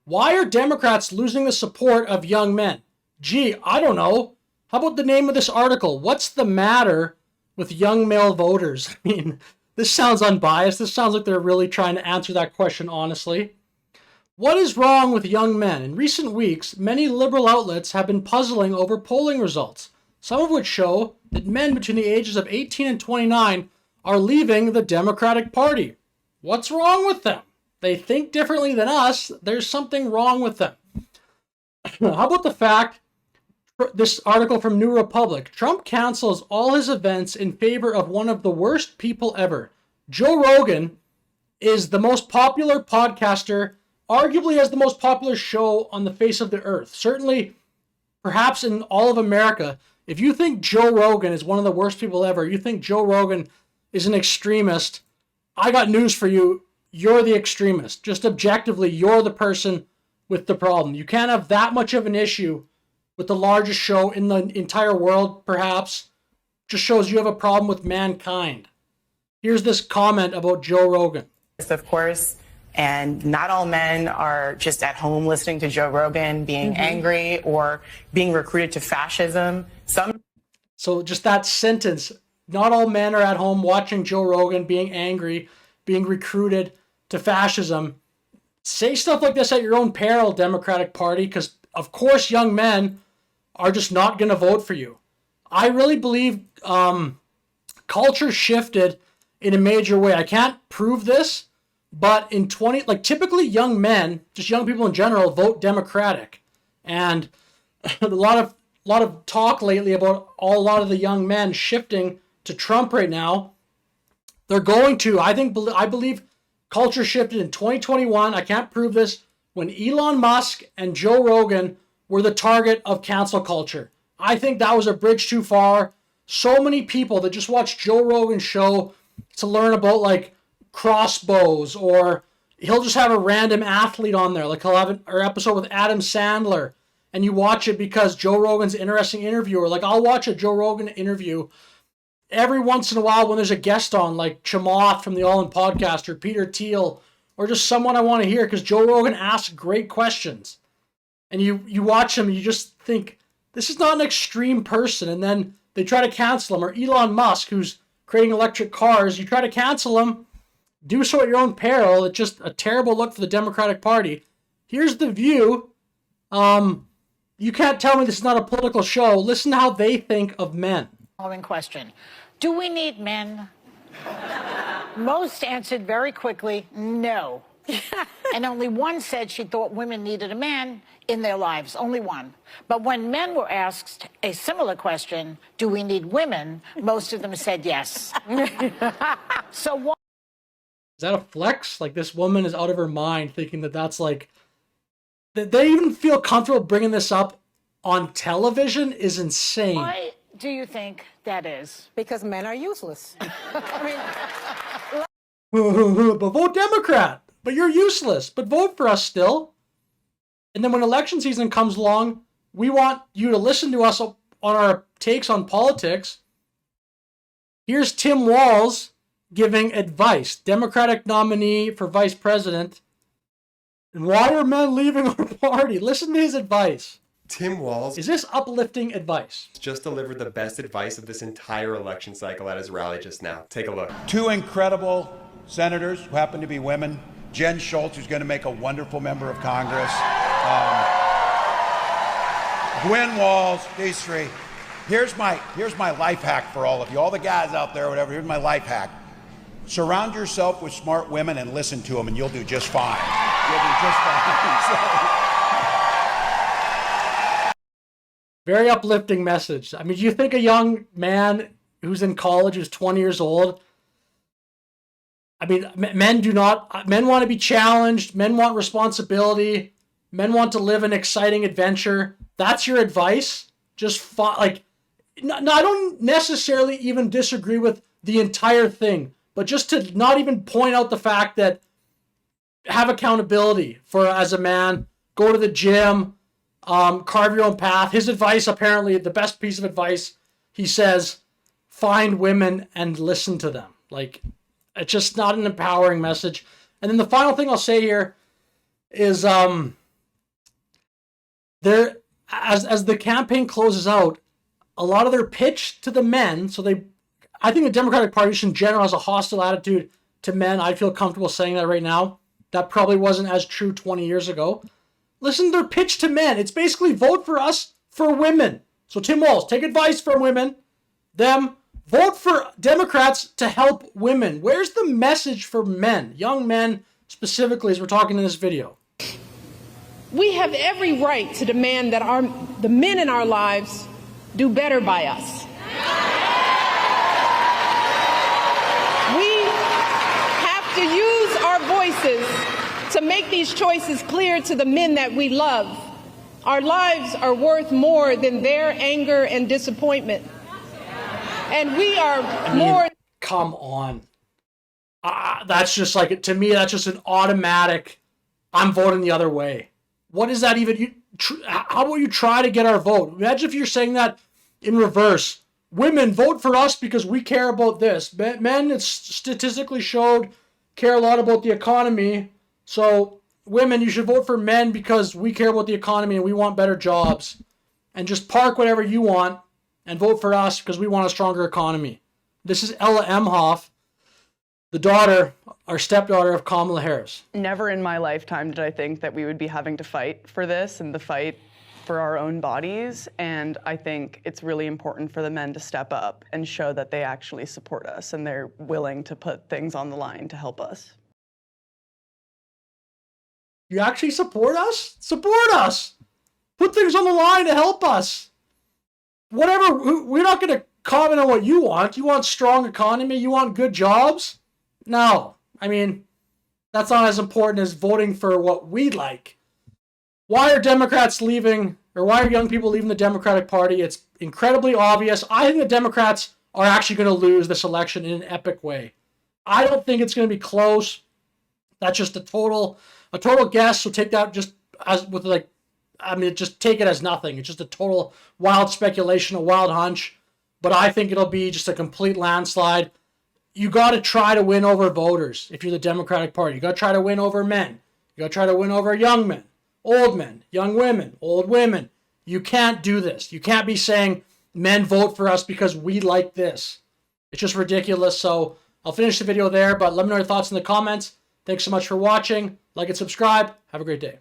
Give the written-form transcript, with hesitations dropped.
Why are Democrats losing the support of young men? Gee, I don't know. How about the name of this article? What's the matter with young male voters? I mean, this sounds unbiased. This sounds like they're really trying to answer that question honestly. What is wrong with young men? In recent weeks, many liberal outlets have been puzzling over polling results, some of which show that men between the ages of 18 and 29 are leaving the Democratic Party. What's wrong with them? They think differently than us. There's something wrong with them. How about the fact, this article from New Republic, Trump cancels all his events in favor of one of the worst people ever. Joe Rogan is the most popular podcaster, arguably has the most popular show on the face of the earth. Certainly, perhaps in all of America. If you think Joe Rogan is one of the worst people ever, you think Joe Rogan is an extremist, I got news for you. You're the extremist. Just objectively, you're the person with the problem. You can't have that much of an issue with the largest show in the entire world, perhaps. Just shows you have a problem with mankind. Here's this comment about Joe Rogan. Of course, and not all men are just at home listening to Joe Rogan, being angry or being recruited to fascism. So just that sentence, not all men are at home watching Joe Rogan, being angry, being recruited to fascism. Say stuff like this at your own peril, Democratic Party, because of course young men are just not going to vote for you. I really believe culture shifted in a major way. I can't prove this, but in typically young men, just young people in general, vote Democratic. And a lot of talk lately about a lot of the young men shifting to Trump right now. They're going to. I believe culture shifted in 2021. I can't prove this. When Elon Musk and Joe Rogan were the target of cancel culture. I think that was a bridge too far. So many people that just watch Joe Rogan's show to learn about like crossbows, or he'll just have a random athlete on there. Like he'll have an episode with Adam Sandler, and you watch it because Joe Rogan's an interesting interviewer. Like I'll watch a Joe Rogan interview every once in a while when there's a guest on, like Chamath from the All In Podcast, or Peter Thiel, or just someone I want to hear, because Joe Rogan asks great questions. And you watch him and you just think, this is not an extreme person. And then they try to cancel him. Or Elon Musk, who's creating electric cars, you try to cancel him, do so at your own peril. It's just a terrible look for the Democratic Party. Here's The View. You can't tell me this is not a political show. Listen to how they think of men. Following question. Do we need men? Most answered very quickly, no. And only one said she thought women needed a man in their lives, only one. But when men were asked a similar question, do we need women, most of them said yes. So what? Is that a flex? Like this woman is out of her mind thinking that that's like, that they even feel comfortable bringing this up on television is insane. Why do you think that is? Because men are useless. But vote Democrat. But you're useless. But vote for us still. And then when election season comes along, we want you to listen to us on our takes on politics. Here's Tim Walz giving advice, Democratic nominee for vice president. And why are men leaving our party? Listen to his advice. Tim Walz Is this uplifting advice? just delivered the best advice of this entire election cycle at his rally just now. Take a look. Two incredible senators who happen to be women. Jen Schultz, who's going to make a wonderful member of Congress. Gwen Walz, these three. Here's my life hack for all of you, all the guys out there, whatever. Here's my life hack. Surround yourself with smart women and listen to them, and you'll do just fine. You'll do just fine. Very uplifting message. I mean, do you think a young man who's in college, who's 20 years old, I mean, men want to be challenged. Men want responsibility. Men want to live an exciting adventure. That's your advice? I don't necessarily even disagree with the entire thing, but just to not even point out the fact that have accountability for as a man, go to the gym, carve your own path. His advice, apparently, the best piece of advice, he says, find women and listen to them. Like, it's just not an empowering message. And then the final thing I'll say here is they're as the campaign closes out, a lot of their pitch to the men. So I think the Democratic Party in general has a hostile attitude to men. I feel comfortable saying that right now. That probably wasn't as true 20 years ago. Listen to their pitch to men. It's basically vote for us for women. So Tim Walz, take advice from women. Them, vote for Democrats to help women. Where's the message for men, young men specifically, as we're talking in this video? We have every right to demand that the men in our lives do better by us. We have to use our voices to make these choices clear to the men that we love. Our lives are worth more than their anger and disappointment. And we are more. Come on. That's just like, to me, that's just an automatic, I'm voting the other way. What is that even? How about you try to get our vote? Imagine if you're saying that in reverse. Women, vote for us because we care about this. Men, it's statistically showed, care a lot about the economy. So women, you should vote for men because we care about the economy and we want better jobs. And just park whatever you want and vote for us because we want a stronger economy. This is Ella Emhoff, the daughter, our stepdaughter of Kamala Harris. Never in my lifetime did I think that we would be having to fight for this and the fight for our own bodies. And I think it's really important for the men to step up and show that they actually support us and they're willing to put things on the line to help us. You actually support us? Support us! Put things on the line to help us. Whatever, we're not going to comment on what you want. You want strong economy? You want good jobs? No. I mean, that's not as important as voting for what we like. Why are Democrats leaving, or why are young people leaving the Democratic Party? It's incredibly obvious. I think the Democrats are actually going to lose this election in an epic way. I don't think it's going to be close. That's just a total guess. So take that just as with just take it as nothing. It's just a total wild speculation, a wild hunch. But I think it'll be just a complete landslide. You got to try to win over voters if you're the Democratic Party. You got to try to win over men. You got to try to win over young men, young women, old women. You can't do this. You can't be saying men vote for us because we like this. It's just ridiculous. So I'll finish the video there, but let me know your thoughts in the comments. Thanks so much for watching. Like and subscribe. Have a great day.